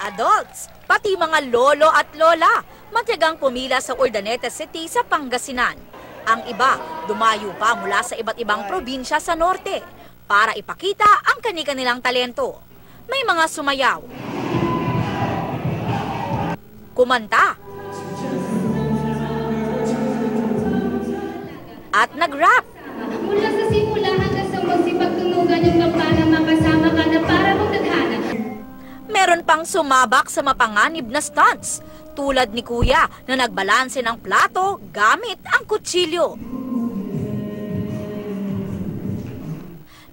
adults, pati mga lolo at lola, matyagang pumila sa Urdaneta City sa Pangasinan. Ang iba, dumayo pa mula sa iba't ibang probinsya sa norte para ipakita ang kani-kanilang talento. May mga sumayaw, kumanta, at nag-rap. Mula sa simula hanggang sa magsipagtunugan yung kampana, makasama ka na para magtadhana. Meron pang sumabak sa mapanganib na stunts, tulad ni Kuya na nagbalanse ng plato gamit ang kutsilyo.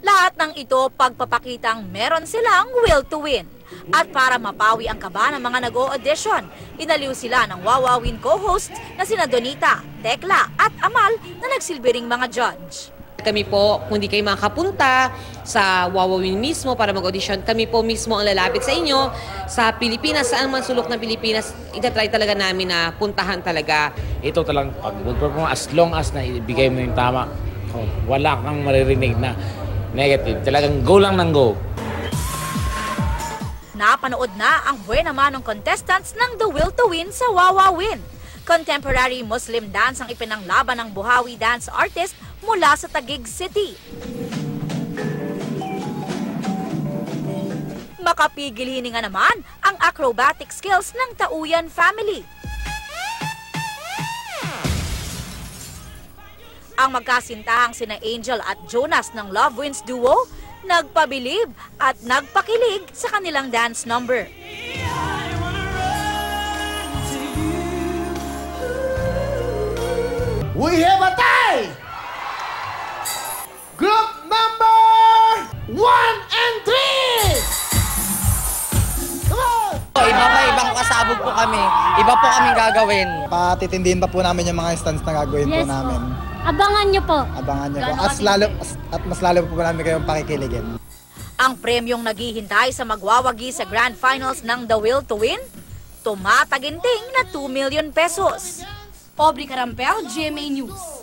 Lahat ng ito pagpapakitang meron silang will to win. At para mapawi ang kaba ng mga nag-o-audition, inaliw sila ng Wawawin co-hosts na sina Donita, Tekla at Amal na nagsilbiring mga judge. Kami po, kung di kayo makapunta sa Wawawin mismo para mag-audition, kami po mismo ang lalapit sa inyo sa Pilipinas, saan man sulok ng Pilipinas, itatry talaga namin na puntahan talaga. Ito talagang pag mag-perform, as long as na ibigay mo yung tama, wala kang maririnig na negative. Talagang go lang ng go. Napanood na ang buena manong contestants ng The Will to Win sa Wawawin. Contemporary Muslim dance ang ipinanglaban ng Buhawi dance artist mula sa Taguig City. Makapigil hininga naman ang acrobatic skills ng Tauyan family. Ang magkasintahang sina Angel at Jonas ng Love Wins Duo, nagpabilib at nagpakilig sa kanilang dance number. We have a tie! Group number 1 and 3! Come on! Ibang kasabog po kami. Iba po kami gagawin. Patitindihin pa po namin yung mga stunts na gagawin po namin. Abangan nyo po. Abangan niyo po. At mas lalo po namin kayong pakikiligin. Ang premyong naghihintay sa magwawagi sa Grand Finals ng The Will to Win, tumataginting na 2 million pesos. Aubrey Carampel, GMA News.